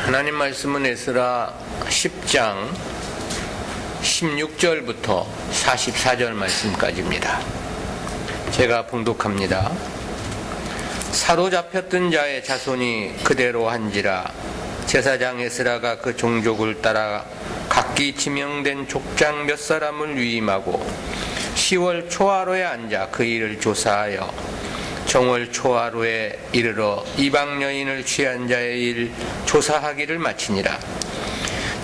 하나님 말씀은 에스라 10장 16절부터 44절 말씀까지입니다. 제가 봉독합니다. 사로잡혔던 자의 자손이 그대로 한지라 제사장 에스라가 그 종족을 따라 각기 지명된 족장 몇 사람을 위임하고 10월 초하루에 앉아 그 일을 조사하여 정월 초하루에 이르러 이방 여인을 취한 자의 일 조사하기를 마치니라.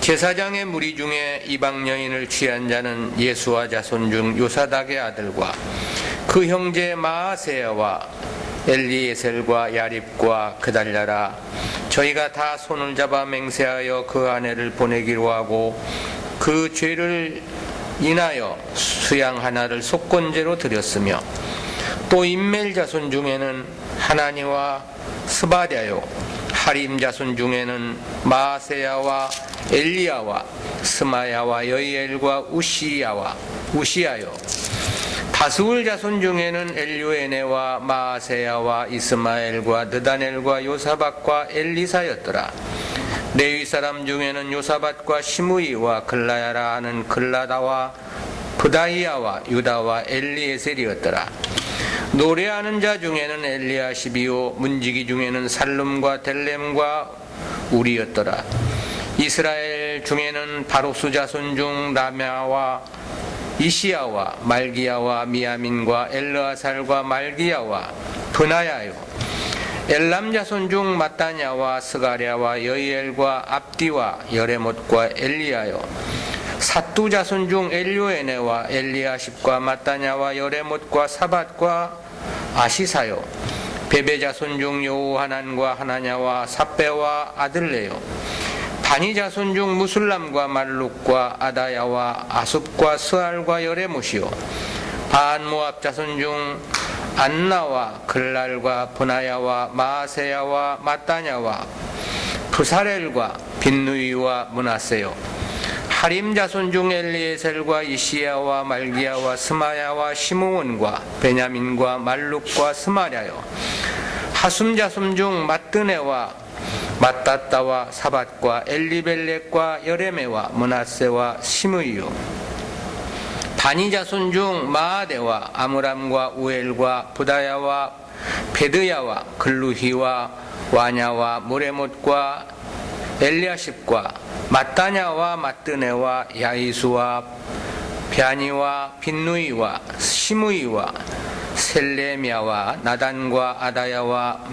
제사장의 무리 중에 이방 여인을 취한 자는 예수와 자손 중 요사닥의 아들과 그 형제 마아세야와 엘리에셀과 야립과 그달랴라. 저희가 다 손을 잡아 맹세하여 그 아내를 보내기로 하고 그 죄를 인하여 수양 하나를 속건제로 드렸으며 또 임멜 자손 중에는 하나니와 스바랴요 하림 자손 중에는 마아세야와 엘리야와 스마야와 여이엘과 우시야요 다스울 자손 중에는 엘요에네와 마아세야와 이스마엘과 느다넬과 요사밧과 엘리사였더라. 레위 사람 중에는 요사밧과 시므이와 글라야라 하는 글라다와 브다이야와 유다와 엘리에셀이었더라. 노래하는 자 중에는 엘리야시비요 문지기 중에는 살룸과 델렘과 우리였더라. 이스라엘 중에는 바로스 자손 중 라메아와 이시야와 말기야와 미야민과 엘르아살과 말기야와 브나야요 엘람 자손 중 마따냐와 스가랴와 여이엘과 압디와 여레못과 엘리야요 사뚜 자손 중 엘요에네와 엘리야십과 마따냐와 여레못과 사밧과 아시사요 베베 자손 중 요하난과 하나냐와 삽베와 아들레요 바니 자손 중 무술람과 말룩과 아다야와 아숲과 스알과 여레못이요 반모압 자손 중 안나와 글랄과 브나야와 마아세야와 마따냐와 부사렐과 빈누이와 문하세요 하림 자손 중 엘리에셀과 이시야와 말기야와 스마야와 시므온과 베냐민과 말룩과 스마랴요 하숨 자손 중 마뜨네와 마따따와 사밧과 엘리벨렉과 여레메와 문하세와 시므이요 바니 자손 중 마아데와 아므람과 우엘과 부다야와 베드야와 글루히와 와냐와 모레못과 엘리아십과 마따냐와 마뜨네와 야이수와 럈니와 빈누이와 시므이와 셀레미야와 나단과 아다야와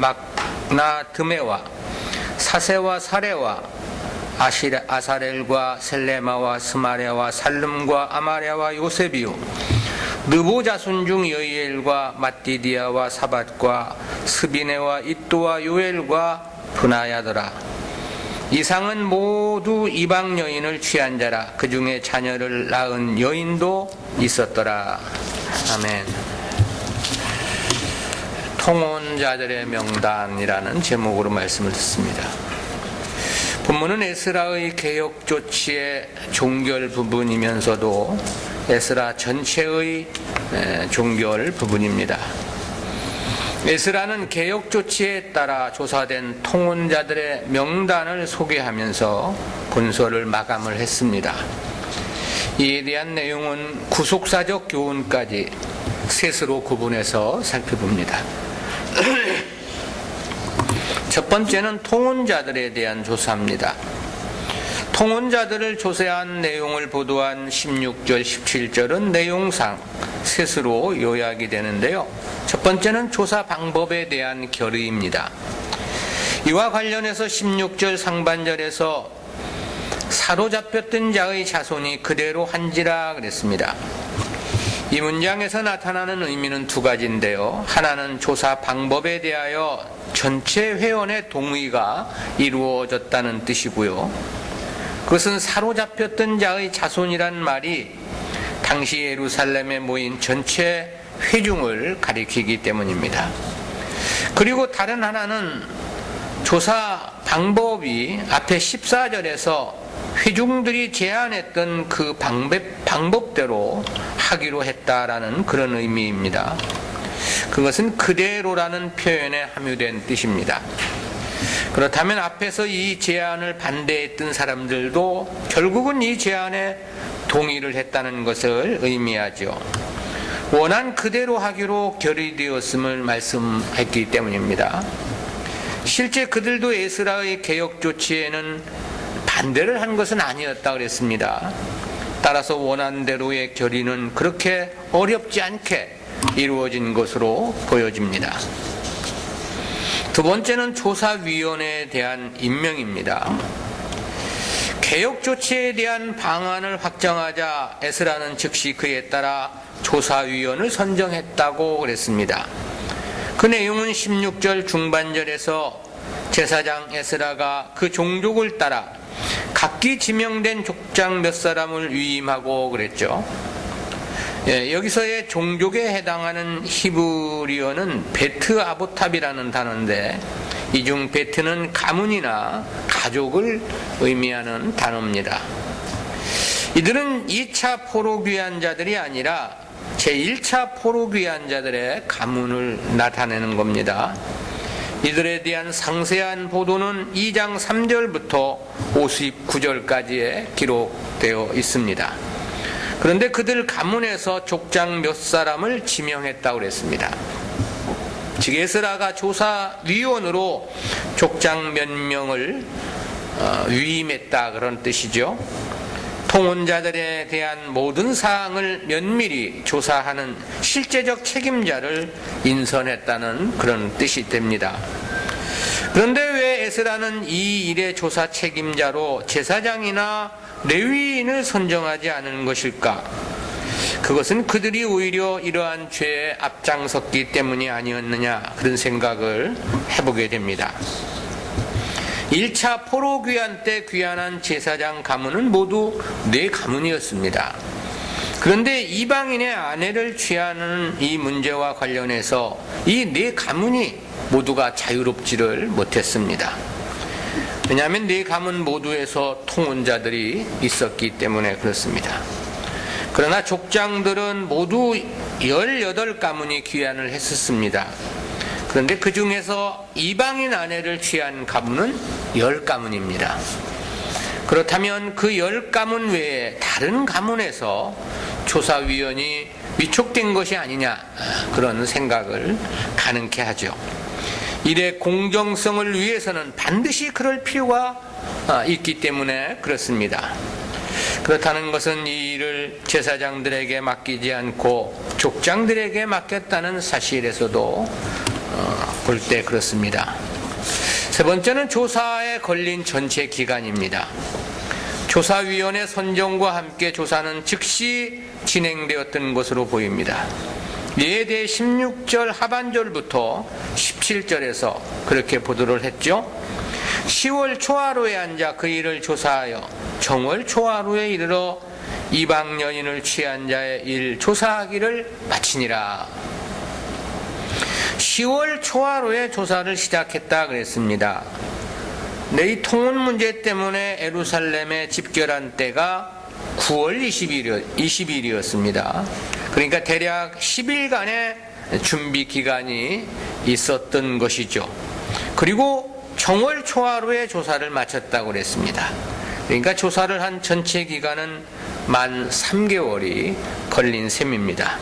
막나드메와 사세와 사레와 아사렐과 셀레마와 스마랴와 살름과 아마랴와 요셉이요 느보 자손 중 여이엘과 마띠디아와 사밧과 스비네와 이또와 요엘과 브나야더라. 이상은 모두 이방 여인을 취한 자라. 그 중에 자녀를 낳은 여인도 있었더라. 아멘. 통혼자들의 명단이라는 제목으로 말씀을 듣습니다. 본문은 에스라의 개혁 조치의 종결 부분이면서도 에스라 전체의 종결 부분입니다. 에스라는 개혁 조치에 따라 조사된 통혼자들의 명단을 소개하면서 본서를 마감을 했습니다. 이에 대한 내용은 구속사적 교훈까지 셋으로 구분해서 살펴봅니다. 첫 번째는 통혼자들에 대한 조사입니다. 통혼자들을 조사한 내용을 보도한 16절, 17절은 내용상 셋으로 요약이 되는데요. 첫 번째는 조사 방법에 대한 결의입니다. 이와 관련해서 16절 상반절에서 사로잡혔던 자의 자손이 그대로 한지라 그랬습니다. 이 문장에서 나타나는 의미는 두 가지인데요. 하나는 조사 방법에 대하여 전체 회원의 동의가 이루어졌다는 뜻이고요. 그것은 사로잡혔던 자의 자손이란 말이 당시 예루살렘에 모인 전체 회중을 가리키기 때문입니다. 그리고 다른 하나는 조사 방법이 앞에 14절에서 회중들이 제안했던 그 방법대로 하기로 했다라는 그런 의미입니다. 그것은 그대로라는 표현에 함유된 뜻입니다. 그렇다면 앞에서 이 제안을 반대했던 사람들도 결국은 이 제안에 동의를 했다는 것을 의미하죠. 원한 그대로 하기로 결의되었음을 말씀했기 때문입니다. 실제 그들도 에스라의 개혁 조치에는 반대를 한 것은 아니었다 그랬습니다. 따라서 원한대로의 결의는 그렇게 어렵지 않게 이루어진 것으로 보여집니다. 두 번째는 조사위원회에 대한 임명입니다. 개혁 조치에 대한 방안을 확정하자 에스라는 즉시 그에 따라 조사위원을 선정했다고 그랬습니다. 그 내용은 16절 중반절에서 제사장 에스라가 그 종족을 따라 각기 지명된 족장 몇 사람을 위임하고 그랬죠. 여기서의 종족에 해당하는 히브리어는 베트 아보탑이라는 단어인데, 이 중 베트는 가문이나 가족을 의미하는 단어입니다. 이들은 2차 포로 귀환 자들이 아니라 제1차 포로 귀환 자들의 가문을 나타내는 겁니다. 이들에 대한 상세한 보도는 2장 3절부터 59절까지에 기록되어 있습니다. 그런데 그들 가문에서 족장 몇 사람을 지명했다고 그랬습니다. 즉 에스라가 조사위원으로 족장 몇 명을 위임했다 그런 뜻이죠. 통혼자들에 대한 모든 사항을 면밀히 조사하는 실제적 책임자를 인선했다는 그런 뜻이 됩니다. 그런데 왜 에스라는 이 일의 조사 책임자로 제사장이나 레위인을 선정하지 않은 것일까? 그것은 그들이 오히려 이러한 죄에 앞장섰기 때문이 아니었느냐, 그런 생각을 해보게 됩니다. 1차 포로 귀환 때 귀환한 제사장 가문은 모두 4가문이었습니다. 그런데 이방인의 아내를 취하는 이 문제와 관련해서 이 4가문이 모두가 자유롭지를 못했습니다. 왜냐하면 4가문 모두에서 통혼자들이 있었기 때문에 그렇습니다. 그러나 족장들은 모두 18가문이 귀환을 했었습니다. 그런데 그 중에서 이방인 아내를 취한 가문은 10가문입니다. 그렇다면 그 10가문 외에 다른 가문에서 조사위원이 위촉된 것이 아니냐, 그런 생각을 가능케 하죠. 일의 공정성을 위해서는 반드시 그럴 필요가 있기 때문에 그렇습니다. 그렇다는 것은 이 일을 제사장들에게 맡기지 않고 족장들에게 맡겼다는 사실에서도 볼 때 그렇습니다. 세 번째는 조사에 걸린 전체 기간입니다. 조사위원회 선정과 함께 조사는 즉시 진행되었던 것으로 보입니다. 이에 대해 16절 하반절부터 17절에서 그렇게 보도를 했죠. 10월 초하루에 앉아 그 일을 조사하여 정월 초하루에 이르러 이방 여인을 취한 자의 일 조사하기를 마치니라. 10월 초하루에 조사를 시작했다 그랬습니다. 네, 이 통혼 문제 때문에 예루살렘에 집결한 때가 9월 20일이었습니다. 그러니까 대략 10일간의 준비 기간이 있었던 것이죠. 그리고 정월 초하루에 조사를 마쳤다고 그랬습니다. 그러니까 조사를 한 전체 기간은 만 3개월이 걸린 셈입니다.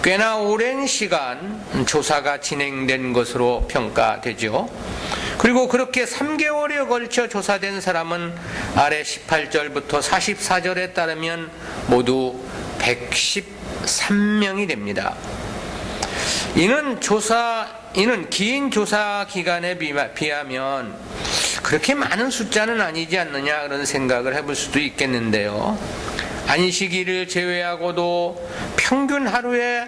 꽤나 오랜 시간 조사가 진행된 것으로 평가되죠. 그리고 그렇게 3개월에 걸쳐 조사된 사람은 아래 18절부터 44절에 따르면 모두 113명이 됩니다. 이는 긴 조사 기간에 비하면 그렇게 많은 숫자는 아니지 않느냐, 그런 생각을 해볼 수도 있겠는데요. 안식일을 제외하고도 평균 하루에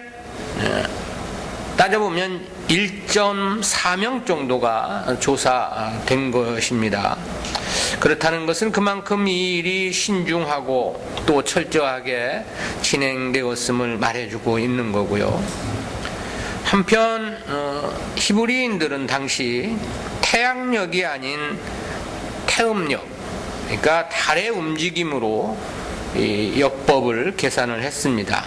따져보면 1.4명 정도가 조사된 것입니다. 그렇다는 것은 그만큼 이 일이 신중하고 또 철저하게 진행되었음을 말해주고 있는 거고요. 한편 히브리인들은 당시 태양력이 아닌 태음력, 그러니까 달의 움직임으로 이 역법을 계산을 했습니다.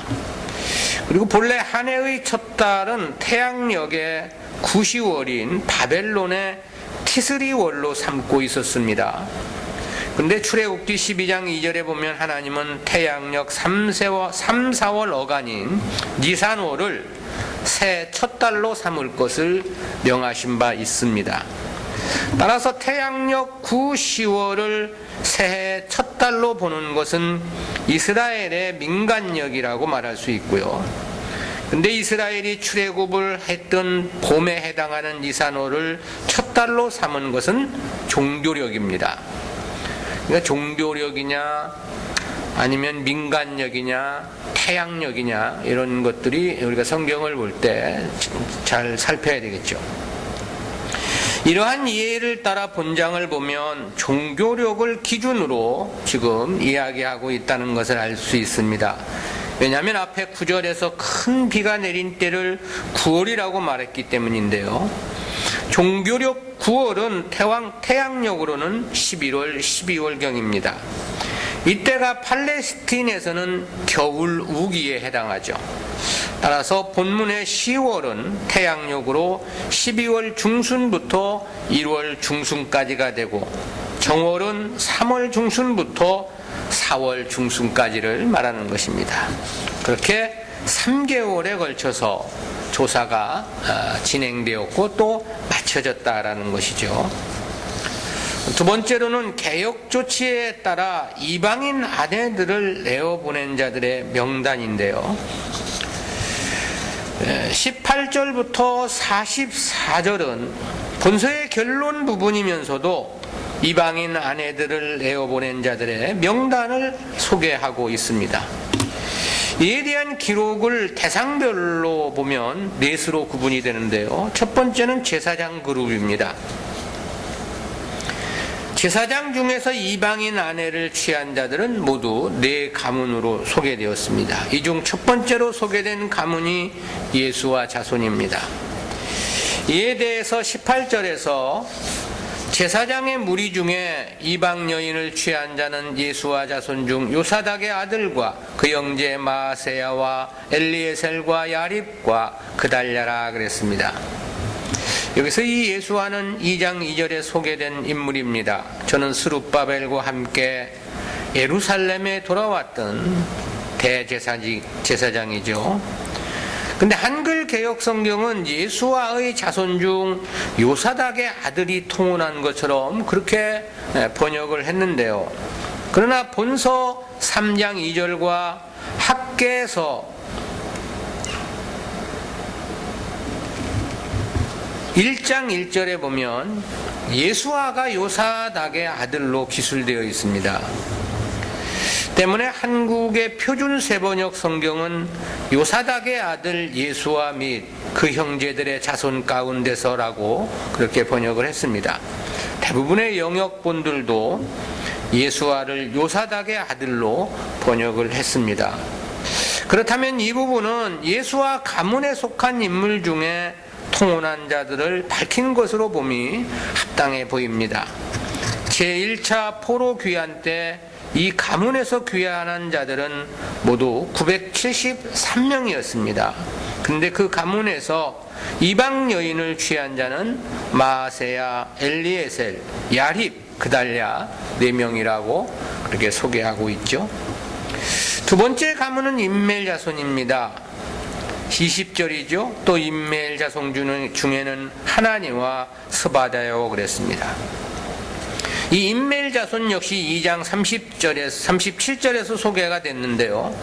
그리고 본래 한 해의 첫 달은 태양력의 9시월인 바벨론의 티스리월로 삼고 있었습니다. 근데 출애굽기 12장 2절에 보면 하나님은 태양력 3, 4월 어간인 니산월을 새 첫 달로 삼을 것을 명하신 바 있습니다. 따라서 태양력 9, 10월을 새해 첫 달로 보는 것은 이스라엘의 민간력이라고 말할 수 있고요. 근데 이스라엘이 출애굽을 했던 봄에 해당하는 니산월을 첫 달로 삼은 것은 종교력입니다. 그러니까 종교력이냐 아니면 민간력이냐 태양력이냐 이런 것들이 우리가 성경을 볼 때 잘 살펴야 되겠죠. 이러한 이해를 따라 본장을 보면 종교력을 기준으로 지금 이야기하고 있다는 것을 알 수 있습니다. 왜냐하면 앞에 9절에서 큰 비가 내린 때를 9월이라고 말했기 때문인데요. 종교력 9월은 태양력으로는 11월, 12월경입니다. 이때가 팔레스틴에서는 겨울 우기에 해당하죠. 따라서 본문의 10월은 태양력으로 12월 중순부터 1월 중순까지가 되고 정월은 3월 중순부터 4월 중순까지를 말하는 것입니다. 그렇게 3개월에 걸쳐서 조사가 진행되었고 또 마쳐졌다라는 것이죠. 두 번째로는 개혁 조치에 따라 이방인 아내들을 내어보낸 자들의 명단인데요. 18절부터 44절은 본서의 결론 부분이면서도 이방인 아내들을 내어보낸 자들의 명단을 소개하고 있습니다. 이에 대한 기록을 대상별로 보면 넷으로 구분이 되는데요. 첫 번째는 제사장 그룹입니다. 제사장 중에서 이방인 아내를 취한 자들은 모두 4가문으로 소개되었습니다. 이 중 첫 번째로 소개된 가문이 예수와 자손입니다. 이에 대해서 18절에서 제사장의 무리 중에 이방 여인을 취한 자는 예수와 자손 중 요사닥의 아들과 그 형제 마세야와 엘리에셀과 야립과 그달랴라 그랬습니다. 여기서 이 예수와는 2장 2절에 소개된 인물입니다. 저는 스룹바벨과 함께 예루살렘에 돌아왔던 대제사장이죠. 근데 한글 개혁 성경은 예수와의 자손 중 요사닥의 아들이 통혼한 것처럼 그렇게 번역을 했는데요. 그러나 본서 3장 2절과 학개서 1장 1절에 보면 예수아가 요사닥의 아들로 기술되어 있습니다. 때문에 한국의 표준 세번역 성경은 요사닥의 아들 예수아 및 그 형제들의 자손 가운데서라고 그렇게 번역을 했습니다. 대부분의 영역본들도 예수아를 요사닥의 아들로 번역을 했습니다. 그렇다면 이 부분은 예수아 가문에 속한 인물 중에 통혼한 자들을 밝힌 것으로 봄이 합당해 보입니다. 제1차 포로 귀환 때 이 가문에서 귀환한 자들은 모두 973명이었습니다. 근데 그 가문에서 이방 여인을 취한 자는 마세야, 엘리에셀, 야립, 그달랴 4명이라고 그렇게 소개하고 있죠. 두 번째 가문은 임멜 자손입니다. 20절이죠. 또 임멜 자손 중에는 하나니와 스바다요 그랬습니다. 이 임멜 자손 역시 2장 37절에서 소개가 됐는데요.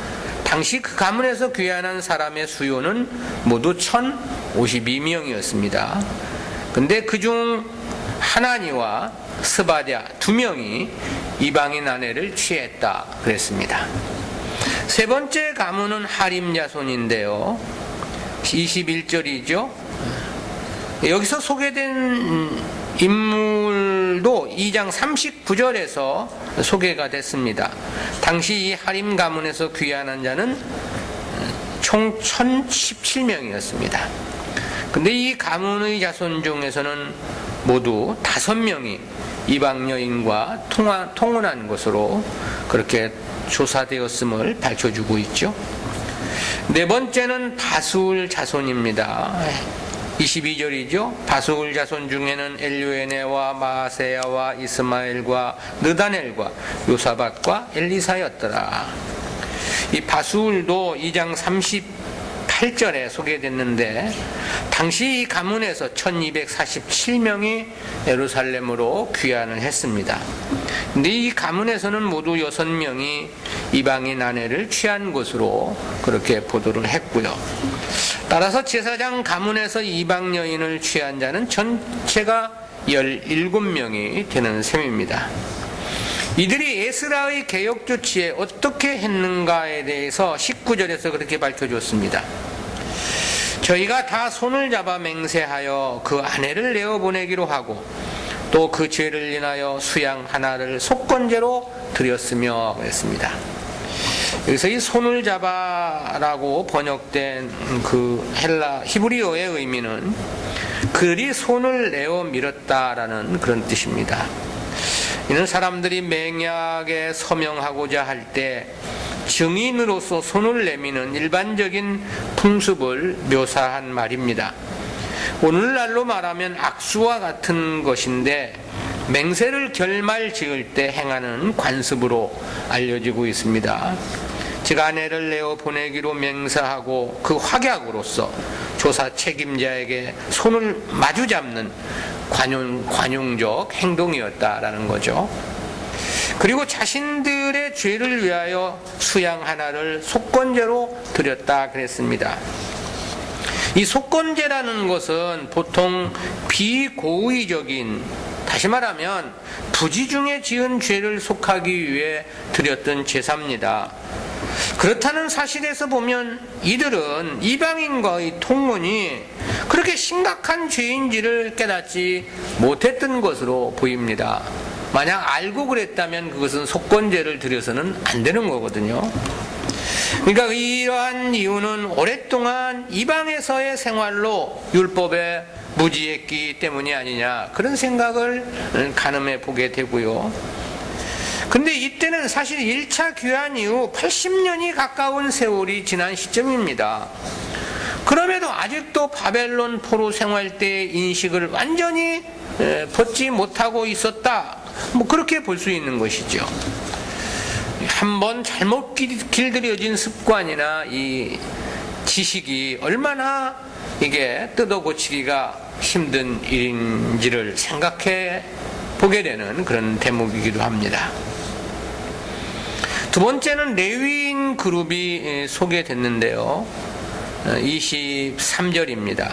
당시 그 가문에서 귀환한 사람의 수요는 모두 1052명이었습니다. 근데 그중 하나니와 스바랴 2명이 이방인 아내를 취했다 그랬습니다. 세 번째 가문은 하림 자손인데요. 21절이죠. 여기서 소개된 인물도 2장 39절에서 소개가 됐습니다. 당시 이 하림 가문에서 귀환한 자는 총 1017명이었습니다. 근데 이 가문의 자손 중에서는 모두 5명이 이방 여인과 통혼한 것으로 그렇게 조사되었음을 밝혀주고 있죠. 네 번째는 바술 자손입니다. 22절이죠. 바수울 자손 중에는 엘요에네와 마아세야와 이스마엘과 느다넬과 요사밧과 엘리사였더라. 이 바수울도 2장 38절에 소개됐는데 당시 이 가문에서 1247명이 예루살렘으로 귀환을 했습니다. 근데 이 가문에서는 모두 6명이 이방인 아내를 취한 것으로 그렇게 보도를 했고요. 따라서 제사장 가문에서 이방 여인을 취한 자는 전체가 17명이 되는 셈입니다. 이들이 에스라의 개혁 조치에 어떻게 했는가에 대해서 19절에서 그렇게 밝혀줬습니다. 저희가 다 손을 잡아 맹세하여 그 아내를 내어보내기로 하고 또 그 죄를 인하여 수양 하나를 속건제로 드렸으며 그랬습니다. 여기서 이 손을 잡아라고 번역된 그 헬라 히브리어의 의미는 그들이 손을 내어 밀었다라는 그런 뜻입니다. 이는 사람들이 맹약에 서명하고자 할 때 증인으로서 손을 내미는 일반적인 풍습을 묘사한 말입니다. 오늘날로 말하면 악수와 같은 것인데 맹세를 결말 지을 때 행하는 관습으로 알려지고 있습니다. 즉 아내를 내어 보내기로 맹세하고 그 확약으로서 조사 책임자에게 손을 마주 잡는 관용적 행동이었다라는 거죠. 그리고 자신들의 죄를 위하여 수양 하나를 속건제로 드렸다 그랬습니다. 이 속건제라는 것은 보통 비고의적인, 다시 말하면 부지 중에 지은 죄를 속하기 위해 드렸던 제사입니다. 그렇다는 사실에서 보면 이들은 이방인과의 통혼이 그렇게 심각한 죄인지를 깨닫지 못했던 것으로 보입니다. 만약 알고 그랬다면 그것은 속건제를 드려서는 안 되는 거거든요. 그러니까 이러한 이유는 오랫동안 이방에서의 생활로 율법에 무지했기 때문이 아니냐, 그런 생각을 가늠해 보게 되고요. 근데 이때는 사실 1차 귀환 이후 80년이 가까운 세월이 지난 시점입니다. 그럼에도 아직도 바벨론 포로 생활 때의 인식을 완전히 벗지 못하고 있었다, 뭐 그렇게 볼 수 있는 것이죠. 한번 잘못 길들여진 습관이나 이 지식이 얼마나 이게 뜯어 고치기가 힘든 일인지를 생각해 보게 되는 그런 대목이기도 합니다. 두 번째는 레위인 그룹이 소개됐는데요. 23절입니다.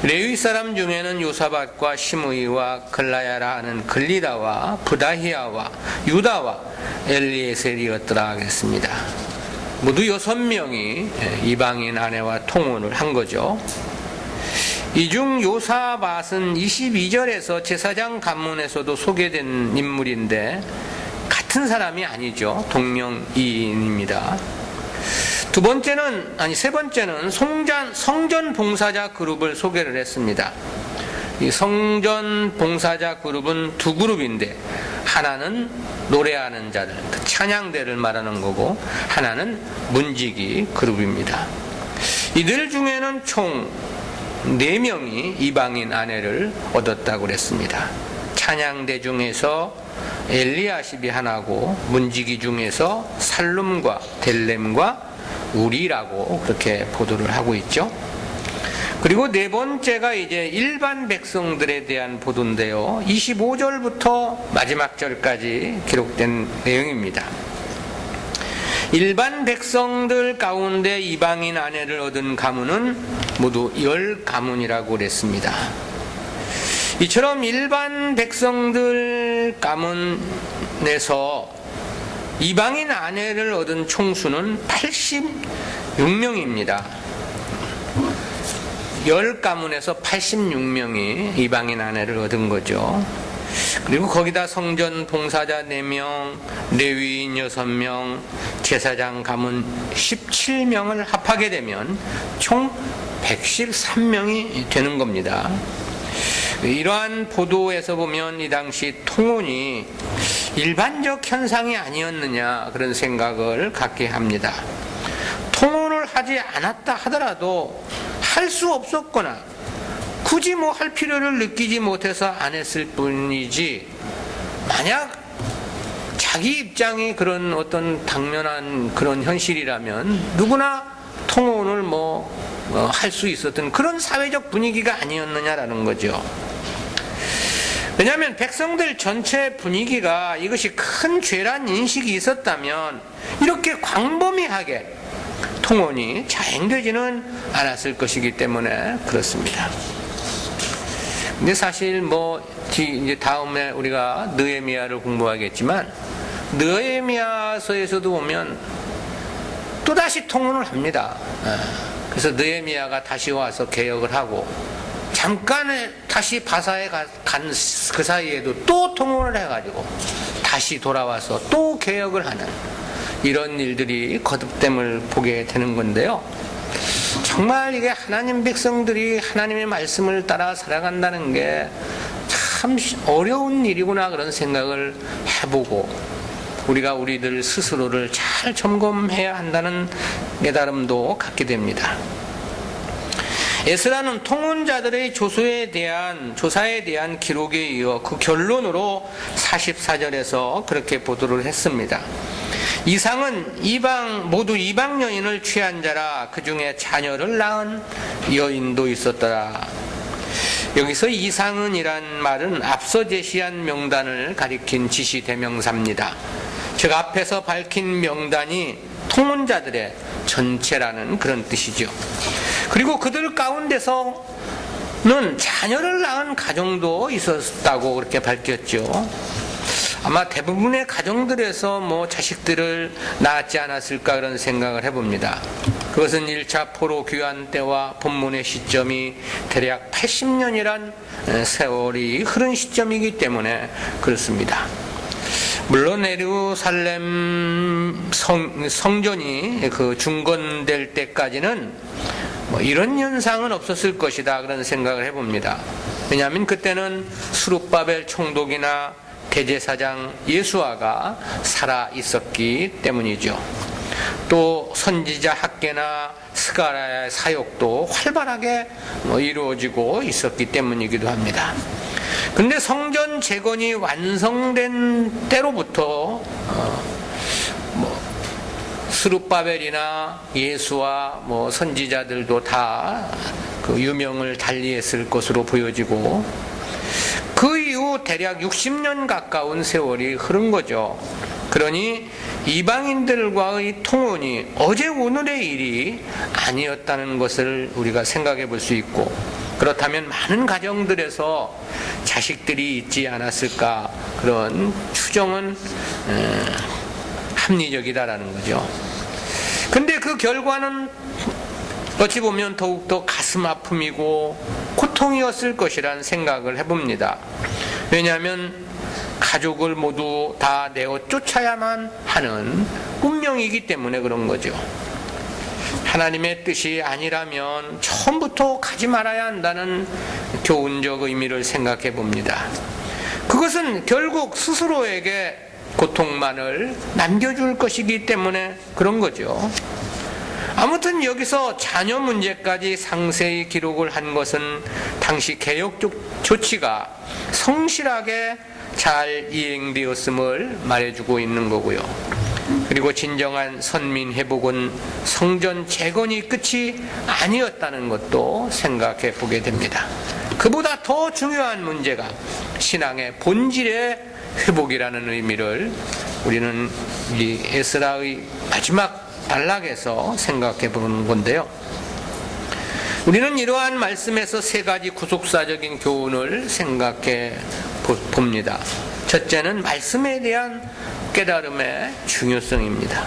레위 사람 중에는 요사밧과 시므이와 글라야라 하는 글리다와 부다히야와 유다와 엘리에셀이었더라 하겠습니다. 모두 6명이 이방인 아내와 통혼을 한 거죠. 이 중 요사밧은 22절에서 제사장 간문에서도 소개된 인물인데 같은 사람이 아니죠. 동명이인입니다. 세 번째는 성전 봉사자 그룹을 소개를 했습니다. 이 성전 봉사자 그룹은 두 그룹인데 하나는 노래하는 자들, 찬양대를 말하는 거고 하나는 문지기 그룹입니다. 이들 중에는 총 4명이 이방인 아내를 얻었다고 그랬습니다. 찬양대 중에서 엘리야십이 하나고 문지기 중에서 살룸과 델렘과 우리라고 그렇게 보도를 하고 있죠. 그리고 네 번째가 이제 일반 백성들에 대한 보도인데요. 25절부터 마지막 절까지 기록된 내용입니다. 일반 백성들 가운데 이방인 아내를 얻은 가문은 모두 10가문이라고 그랬습니다. 이처럼 일반 백성들 가문에서 이방인 아내를 얻은 총수는 86명입니다. 10가문에서 86명이 이방인 아내를 얻은 거죠. 그리고 거기다 성전 봉사자 4명, 레위인 6명, 제사장 가문 17명을 합하게 되면 총 113명이 되는 겁니다. 이러한 보도에서 보면 이 당시 통혼이 일반적 현상이 아니었느냐 그런 생각을 갖게 합니다. 통혼을 하지 않았다 하더라도 할 수 없었거나 굳이 뭐 할 필요를 느끼지 못해서 안 했을 뿐이지, 만약 자기 입장이 그런 어떤 당면한 그런 현실이라면 누구나 통혼을 할 수 있었던 그런 사회적 분위기가 아니었느냐라는 거죠. 왜냐하면 백성들 전체 분위기가 이것이 큰 죄란 인식이 있었다면 이렇게 광범위하게 통혼이 자행되지는 않았을 것이기 때문에 그렇습니다. 근데 사실 이제 다음에 우리가 느헤미야를 공부하겠지만, 느헤미야서에서도 보면 또다시 통혼을 합니다. 그래서 느헤미야가 다시 와서 개혁을 하고, 잠깐 다시 바사에 간 그 사이에도 또 통혼을 해가지고 다시 돌아와서 또 개혁을 하는 이런 일들이 거듭됨을 보게 되는 건데요. 정말 이게 하나님 백성들이 하나님의 말씀을 따라 살아간다는 게 참 어려운 일이구나, 그런 생각을 해보고 우리가 우리들 스스로를 잘 점검해야 한다는 깨달음도 갖게 됩니다. 에스라는 통혼자들의 조사에 대한 기록에 이어 그 결론으로 44절에서 그렇게 보도를 했습니다. 이상은 모두 이방 여인을 취한 자라, 그 중에 자녀를 낳은 여인도 있었더라. 여기서 이상은이란 말은 앞서 제시한 명단을 가리킨 지시대명사입니다. 즉 앞에서 밝힌 명단이 통혼자들의 전체라는 그런 뜻이죠. 그리고 그들 가운데서는 자녀를 낳은 가정도 있었다고 그렇게 밝혔죠. 아마 대부분의 가정들에서 자식들을 낳았지 않았을까, 그런 생각을 해봅니다. 그것은 1차 포로 귀환 때와 본문의 시점이 대략 80년이란 세월이 흐른 시점이기 때문에 그렇습니다. 물론 예루살렘 성전이 중건될 때까지는 이런 현상은 없었을 것이다, 그런 생각을 해봅니다. 왜냐하면 그때는 스룹바벨 총독이나 대제사장 예수아가 살아 있었기 때문이죠. 또 선지자 학계나 스가랴의 사역도 활발하게 이루어지고 있었기 때문이기도 합니다. 근데 성전 재건이 완성된 때로부터 스룹바벨이나 예수와 선지자들도 다 그 유명을 달리했을 것으로 보여지고, 그 이후 대략 60년 가까운 세월이 흐른 거죠. 그러니 이방인들과의 통혼이 어제 오늘의 일이 아니었다는 것을 우리가 생각해 볼 수 있고, 그렇다면 많은 가정들에서 자식들이 있지 않았을까, 그런 추정은 합리적이다라는 거죠. 근데 그 결과는 어찌 보면 더욱더 가슴 아픔이고 고통이었을 것이란 생각을 해봅니다. 왜냐하면 가족을 모두 다 내어 쫓아야만 하는 운명이기 때문에 그런 거죠. 하나님의 뜻이 아니라면 처음부터 가지 말아야 한다는 교훈적 의미를 생각해 봅니다. 그것은 결국 스스로에게 고통만을 남겨줄 것이기 때문에 그런 거죠. 아무튼 여기서 자녀 문제까지 상세히 기록을 한 것은 당시 개혁적 조치가 성실하게 잘 이행되었음을 말해주고 있는 거고요. 그리고 진정한 선민 회복은 성전 재건이 끝이 아니었다는 것도 생각해 보게 됩니다. 그보다 더 중요한 문제가 신앙의 본질의 회복이라는 의미를 우리는 이 에스라의 마지막 단락에서 생각해 보는 건데요. 우리는 이러한 말씀에서 세 가지 구속사적인 교훈을 생각해 봅니다. 첫째는 말씀에 대한 깨달음의 중요성입니다.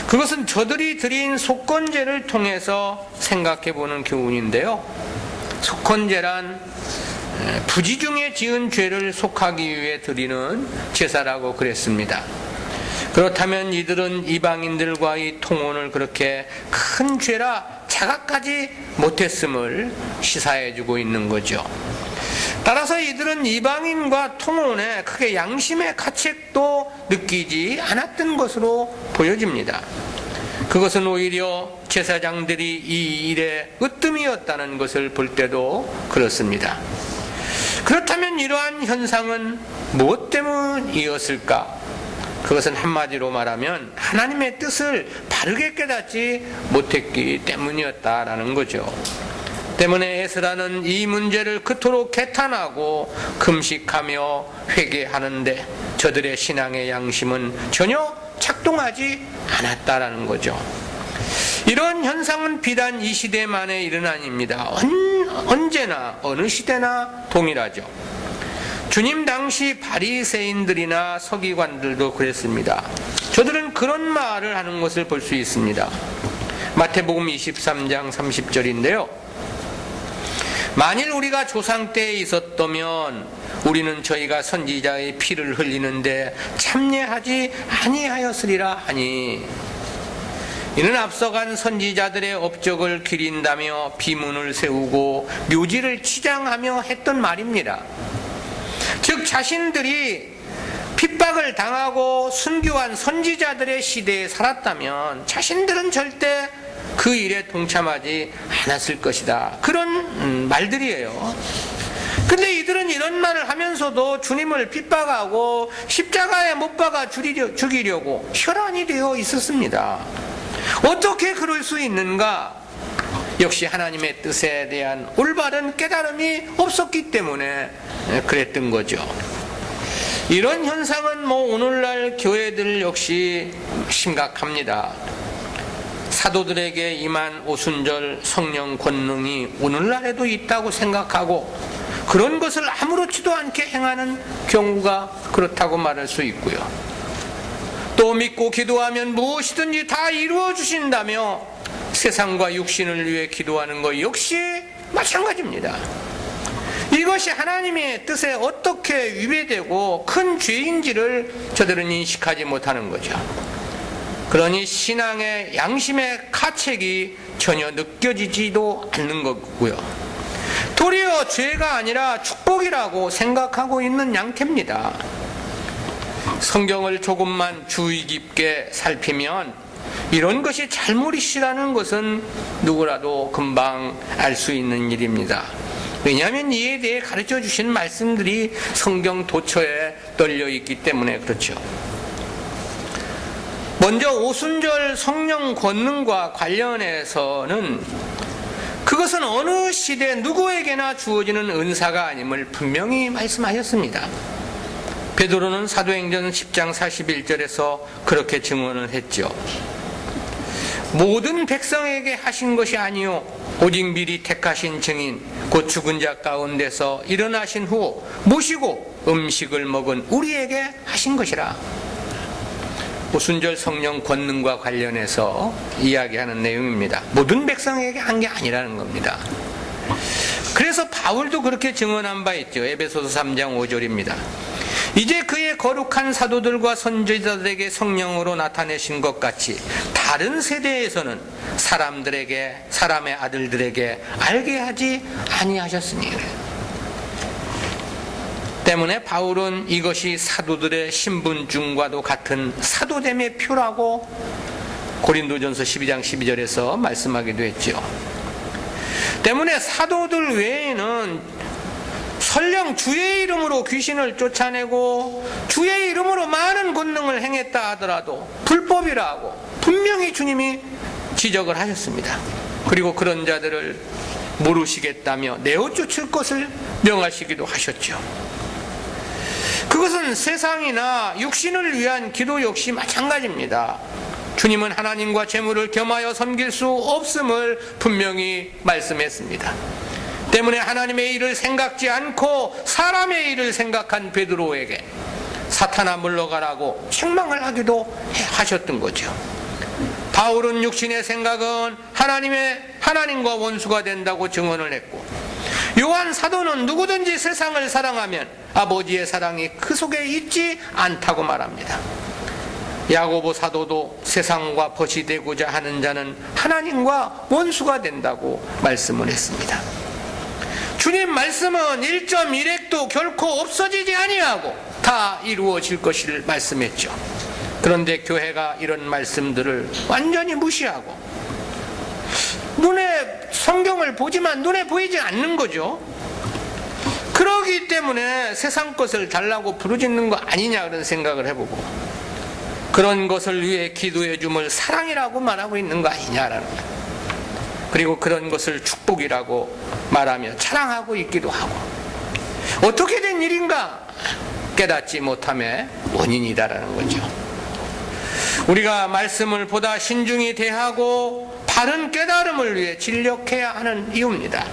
그것은 저들이 드린 속건제를 통해서 생각해 보는 교훈인데요. 속건제란 부지 중에 지은 죄를 속하기 위해 드리는 제사라고 그랬습니다. 그렇다면 이들은 이방인들과의 통혼을 그렇게 큰 죄라 자각하지 못했음을 시사해주고 있는 거죠. 따라서 이들은 이방인과 통혼에 크게 양심의 가책도 느끼지 않았던 것으로 보여집니다. 그것은 오히려 제사장들이 이 일에 으뜸이었다는 것을 볼 때도 그렇습니다. 그렇다면 이러한 현상은 무엇 때문이었을까? 그것은 한마디로 말하면 하나님의 뜻을 바르게 깨닫지 못했기 때문이었다라는 거죠. 때문에 에스라는 이 문제를 그토록 개탄하고 금식하며 회개하는데 저들의 신앙의 양심은 전혀 작동하지 않았다라는 거죠. 이런 현상은 비단 이 시대만의 일은 아닙니다. 언제나 어느 시대나 동일하죠. 주님 당시 바리새인들이나 서기관들도 그랬습니다. 저들은 그런 말을 하는 것을 볼 수 있습니다. 마태복음 23장 30절인데요. 만일 우리가 조상 때에 있었다면 우리는 저희가 선지자의 피를 흘리는데 참여하지 아니하였으리라 하니, 이는 앞서간 선지자들의 업적을 기린다며 비문을 세우고 묘지를 치장하며 했던 말입니다. 즉 자신들이 핍박을 당하고 순교한 선지자들의 시대에 살았다면 자신들은 절대 그 일에 동참하지 않았을 것이다. 그런 말들이에요. 근데 이들은 이런 말을 하면서도 주님을 핍박하고 십자가에 못 박아 죽이려고 혈안이 되어 있었습니다. 어떻게 그럴 수 있는가? 역시 하나님의 뜻에 대한 올바른 깨달음이 없었기 때문에 그랬던 거죠. 이런 현상은 오늘날 교회들 역시 심각합니다. 사도들에게 임한 오순절 성령 권능이 오늘날에도 있다고 생각하고 그런 것을 아무렇지도 않게 행하는 경우가 그렇다고 말할 수 있고요. 또 믿고 기도하면 무엇이든지 다 이루어 주신다며 세상과 육신을 위해 기도하는 것 역시 마찬가지입니다. 이것이 하나님의 뜻에 어떻게 위배되고 큰 죄인지를 저들은 인식하지 못하는 거죠. 그러니 신앙의 양심의 가책이 전혀 느껴지지도 않는 거고요. 도리어 죄가 아니라 축복이라고 생각하고 있는 양태입니다. 성경을 조금만 주의 깊게 살피면 이런 것이 잘못이라는 것은 누구라도 금방 알 수 있는 일입니다. 왜냐하면 이에 대해 가르쳐 주신 말씀들이 성경 도처에 떨려 있기 때문에 그렇죠. 먼저 오순절 성령 권능과 관련해서는 그것은 어느 시대 누구에게나 주어지는 은사가 아님을 분명히 말씀하셨습니다. 베드로는 사도행전 10장 41절에서 그렇게 증언을 했죠. 모든 백성에게 하신 것이 아니요 오직 미리 택하신 증인 곧 죽은 자 가운데서 일어나신 후 모시고 음식을 먹은 우리에게 하신 것이라. 오순절 성령 권능과 관련해서 이야기하는 내용입니다. 모든 백성에게 한 게 아니라는 겁니다. 그래서 바울도 그렇게 증언한 바 있죠. 에베소서 3장 5절입니다. 이제 그의 거룩한 사도들과 선지자들에게 성령으로 나타내신 것 같이 다른 세대에서는 사람의 아들들에게 알게 하지 아니하셨으니. 때문에 바울은 이것이 사도들의 신분증과도 같은 사도됨의 표라고 고린도전서 12장 12절에서 말씀하기도 했죠. 때문에 사도들 외에는 설령 주의 이름으로 귀신을 쫓아내고 주의 이름으로 많은 권능을 행했다 하더라도 불법이라고 분명히 주님이 지적을 하셨습니다. 그리고 그런 자들을 모르시겠다며 내어쫓을 것을 명하시기도 하셨죠. 그것은 세상이나 육신을 위한 기도 역시 마찬가지입니다. 주님은 하나님과 재물을 겸하여 섬길 수 없음을 분명히 말씀했습니다. 때문에 하나님의 일을 생각지 않고 사람의 일을 생각한 베드로에게 사탄아 물러가라고 책망을 하기도 하셨던 거죠. 바울은 육신의 생각은 하나님과 원수가 된다고 증언을 했고, 요한 사도는 누구든지 세상을 사랑하면 아버지의 사랑이 그 속에 있지 않다고 말합니다. 야고보 사도도 세상과 벗이 되고자 하는 자는 하나님과 원수가 된다고 말씀을 했습니다. 주님 말씀은 1.1핵도 결코 없어지지 아니하고 다 이루어질 것을 말씀했죠. 그런데 교회가 이런 말씀들을 완전히 무시하고 눈에 성경을 보지만 눈에 보이지 않는 거죠. 그러기 때문에 세상 것을 달라고 부르짖는 거 아니냐 그런 생각을 해보고 그런 것을 위해 기도해 줌을 사랑이라고 말하고 있는 거 아니냐라는 거예요. 그리고 그런 것을 축복이라고 말하며 자랑하고 있기도 하고 어떻게 된 일인가 깨닫지 못함의 원인이다라는 거죠. 우리가 말씀을 보다 신중히 대하고 바른 깨달음을 위해 진력해야 하는 이유입니다.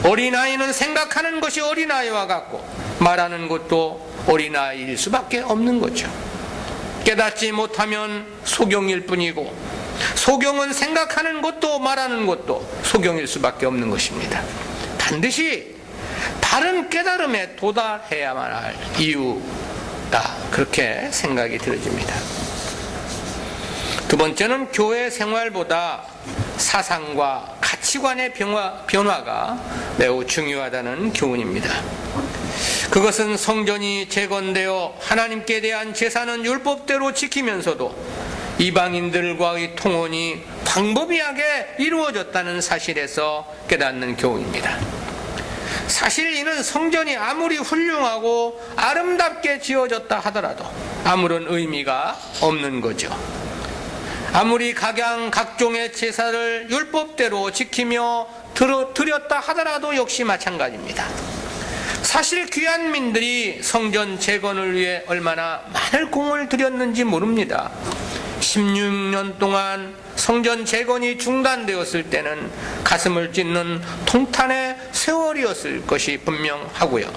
어린아이는 생각하는 것이 어린아이와 같고 말하는 것도 어린아이일 수밖에 없는 거죠. 깨닫지 못하면 소경일 뿐이고 소경은 생각하는 것도 말하는 것도 소경일 수밖에 없는 것입니다. 반드시 바른 깨달음에 도달해야만 할 이유다, 그렇게 생각이 들어집니다. 두 번째는 교회 생활보다 사상과 가치관의 변화가 매우 중요하다는 교훈입니다. 그것은 성전이 재건되어 하나님께 대한 제사는 율법대로 지키면서도 이방인들과의 통혼이 광범위하게 이루어졌다는 사실에서 깨닫는 교훈입니다. 사실 이는 성전이 아무리 훌륭하고 아름답게 지어졌다 하더라도 아무런 의미가 없는 거죠. 아무리 각종의 제사를 율법대로 지키며 드렸다 하더라도 역시 마찬가지입니다. 사실 귀한 민들이 성전 재건을 위해 얼마나 많은 공을 들였는지 모릅니다. 16년 동안 성전 재건이 중단되었을 때는 가슴을 찢는 통탄의 세월이었을 것이 분명하고요.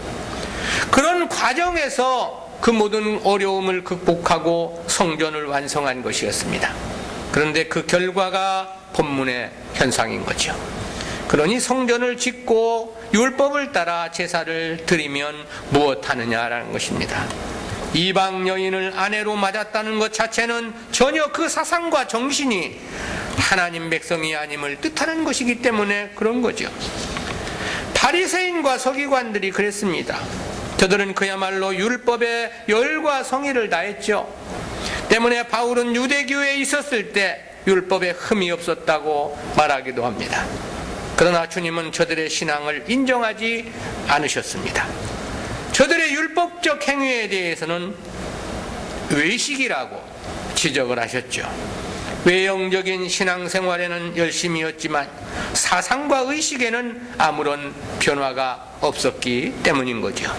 그런 과정에서 그 모든 어려움을 극복하고 성전을 완성한 것이었습니다. 그런데 그 결과가 본문의 현상인 거죠. 그러니 성전을 짓고 율법을 따라 제사를 드리면 무엇하느냐라는 것입니다. 이방 여인을 아내로 맞았다는 것 자체는 전혀 그 사상과 정신이 하나님 백성이 아님을 뜻하는 것이기 때문에 그런 거죠. 바리새인과 서기관들이 그랬습니다. 저들은 그야말로 율법에 열과 성의를 다했죠. 때문에 바울은 유대교회에 있었을 때 율법에 흠이 없었다고 말하기도 합니다. 그러나 주님은 저들의 신앙을 인정하지 않으셨습니다. 저들의 율법적 행위에 대해서는 외식이라고 지적을 하셨죠. 외형적인 신앙생활에는 열심이었지만 사상과 의식에는 아무런 변화가 없었기 때문인 거죠.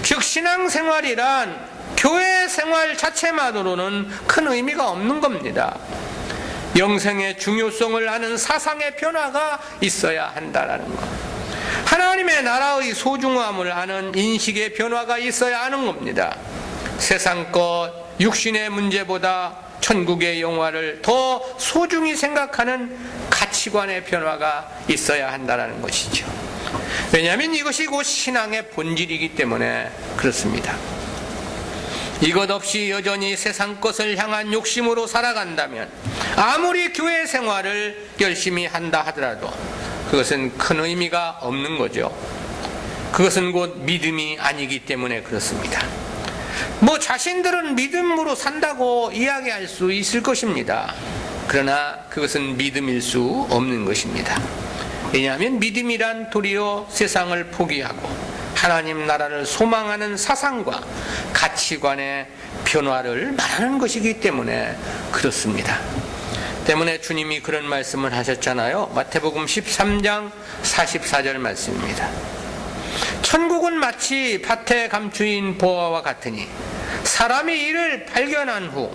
즉 신앙생활이란 교회 생활 자체만으로는 큰 의미가 없는 겁니다. 영생의 중요성을 아는 사상의 변화가 있어야 한다는 것, 하나님의 나라의 소중함을 아는 인식의 변화가 있어야 하는 겁니다. 세상 것, 육신의 문제보다 천국의 영화를 더 소중히 생각하는 가치관의 변화가 있어야 한다는 것이죠. 왜냐하면 이것이 곧 신앙의 본질이기 때문에 그렇습니다. 이것 없이 여전히 세상 것을 향한 욕심으로 살아간다면 아무리 교회 생활을 열심히 한다 하더라도 그것은 큰 의미가 없는 거죠. 그것은 곧 믿음이 아니기 때문에 그렇습니다. 자신들은 믿음으로 산다고 이야기할 수 있을 것입니다. 그러나 그것은 믿음일 수 없는 것입니다. 왜냐하면 믿음이란 도리어 세상을 포기하고 하나님 나라를 소망하는 사상과 가치관의 변화를 말하는 것이기 때문에 그렇습니다. 때문에 주님이 그런 말씀을 하셨잖아요. 마태복음 13장 44절 말씀입니다. 천국은 마치 밭에 감추인 보화와 같으니 사람이 이를 발견한 후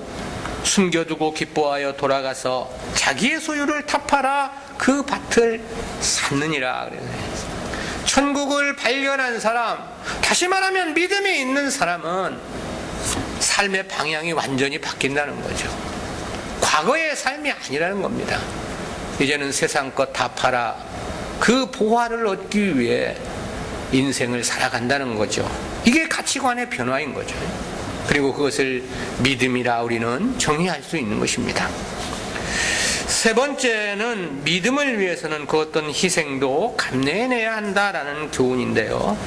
숨겨두고 기뻐하여 돌아가서 자기의 소유를 탑하라 그 밭을 샀느니라. 천국을 발견한 사람, 다시 말하면 믿음이 있는 사람은 삶의 방향이 완전히 바뀐다는 거죠. 과거의 삶이 아니라는 겁니다. 이제는 세상 것 다 팔아 그 보화를 얻기 위해 인생을 살아간다는 거죠. 이게 가치관의 변화인 거죠. 그리고 그것을 믿음이라 우리는 정의할 수 있는 것입니다. 세 번째는 믿음을 위해서는 그 어떤 희생도 감내해내야 한다라는 교훈인데요.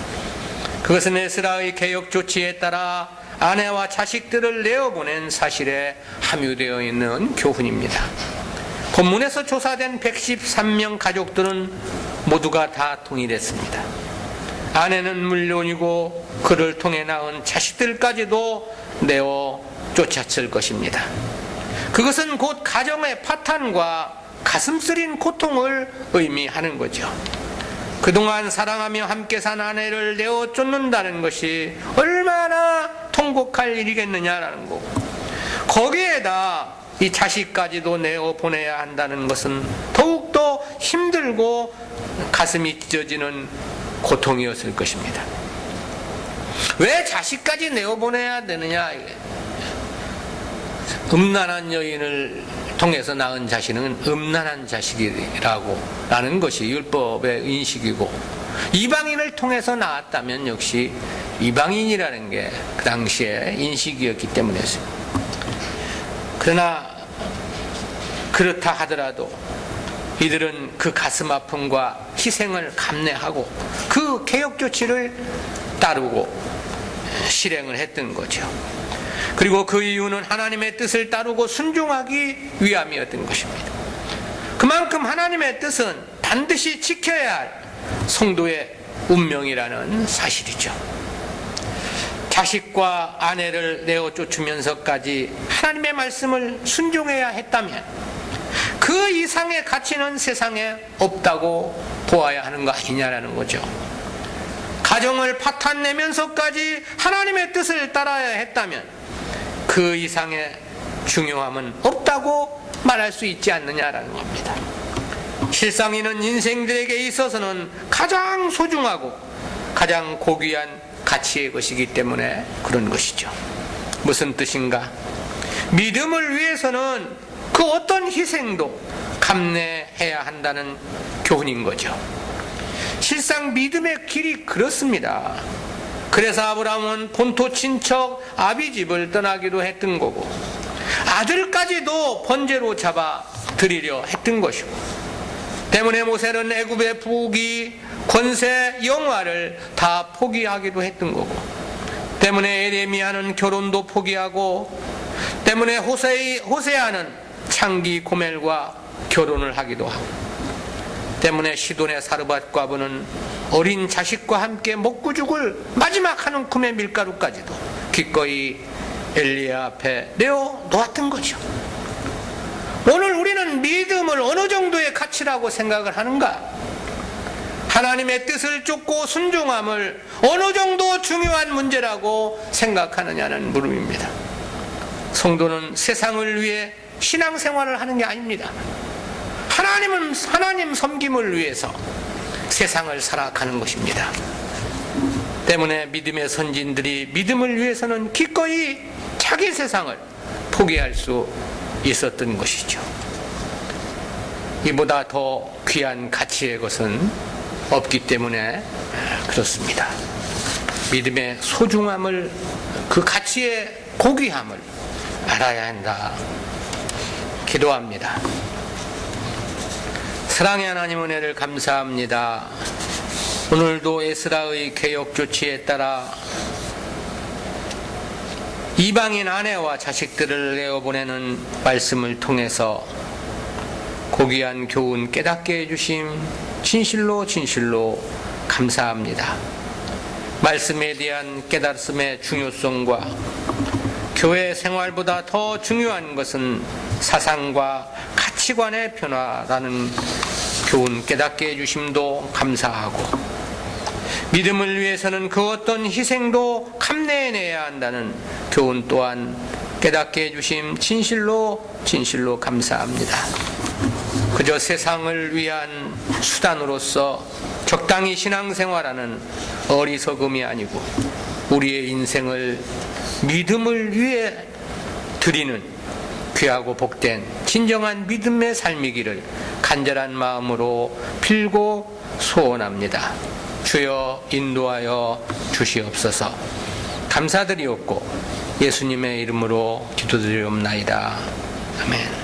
그것은 에스라의 개혁 조치에 따라 아내와 자식들을 내어보낸 사실에 함유되어 있는 교훈입니다. 본문에서 조사된 113명 가족들은 모두가 다 동일했습니다. 아내는 물론이고 그를 통해 낳은 자식들까지도 내어 쫓았을 것입니다. 그것은 곧 가정의 파탄과 가슴 쓰린 고통을 의미하는 거죠. 그동안 사랑하며 함께 산 아내를 내어 쫓는다는 것이 얼마나 통곡할 일이겠느냐라는 거고, 거기에다 이 자식까지도 내어 보내야 한다는 것은 더욱더 힘들고 가슴이 찢어지는 고통이었을 것입니다. 왜 자식까지 내어 보내야 되느냐? 음란한 여인을 통해서 낳은 자식은 음란한 자식이라고 라는 것이 율법의 인식이고, 이방인을 통해서 낳았다면 역시 이방인이라는 게 그 당시의 인식이었기 때문이었습니다. 그러나 그렇다 하더라도 이들은 그 가슴 아픔과 희생을 감내하고 그 개혁 조치를 따르고 실행을 했던 거죠. 그리고 그 이유는 하나님의 뜻을 따르고 순종하기 위함이었던 것입니다. 그만큼 하나님의 뜻은 반드시 지켜야 할 성도의 운명이라는 사실이죠. 자식과 아내를 내어 쫓으면서까지 하나님의 말씀을 순종해야 했다면 그 이상의 가치는 세상에 없다고 보아야 하는 거 아니냐라는 거죠. 가정을 파탄내면서까지 하나님의 뜻을 따라야 했다면 그 이상의 중요함은 없다고 말할 수 있지 않느냐라는 겁니다. 실상이는 인생들에게 있어서는 가장 소중하고 가장 고귀한 가치의 것이기 때문에 그런 것이죠. 무슨 뜻인가? 믿음을 위해서는 그 어떤 희생도 감내해야 한다는 교훈인 거죠. 실상 믿음의 길이 그렇습니다. 그래서 아브라함은 본토 친척 아비집을 떠나기도 했던 거고, 아들까지도 번제로 잡아 드리려 했던 것이고, 때문에 모세는 애굽의 부귀, 권세, 영화를 다 포기하기도 했던 거고, 때문에 에레미야는 결혼도 포기하고, 때문에 호세아는 창기 고멜과 결혼을 하기도 하고, 때문에 시돈의 사르밧과부는 어린 자식과 함께 먹고 죽을 마지막 한 움큼의 밀가루까지도 기꺼이 엘리야 앞에 내어 놓았던 거죠. 오늘 우리는 믿음을 어느 정도의 가치라고 생각을 하는가? 하나님의 뜻을 쫓고 순종함을 어느 정도 중요한 문제라고 생각하느냐는 물음입니다. 성도는 세상을 위해 신앙생활을 하는 게 아닙니다. 하나님 섬김을 위해서 세상을 살아가는 것입니다. 때문에 믿음의 선진들이 믿음을 위해서는 기꺼이 자기 세상을 포기할 수 있었던 것이죠. 이보다 더 귀한 가치의 것은 없기 때문에 그렇습니다. 믿음의 소중함을, 그 가치의 고귀함을 알아야 한다. 기도합니다. 사랑의 하나님, 은혜를 감사합니다. 오늘도 에스라의 개혁 조치에 따라 이방인 아내와 자식들을 내어보내는 말씀을 통해서 고귀한 교훈 깨닫게 해주심 진실로 감사합니다. 말씀에 대한 깨달음의 중요성과 교회 생활보다 더 중요한 것은 사상과 가치관의 변화라는 교훈 깨닫게 해주심도 감사하고, 믿음을 위해서는 그 어떤 희생도 감내해내야 한다는 교훈 또한 깨닫게 해주심 진실로 감사합니다. 그저 세상을 위한 수단으로서 적당히 신앙생활하는 어리석음이 아니고, 우리의 인생을 믿음을 위해 드리는 귀하고 복된 진정한 믿음의 삶이기를 간절한 마음으로 빌고 소원합니다. 주여 인도하여 주시옵소서. 감사드리옵고 예수님의 이름으로 기도드리옵나이다. 아멘.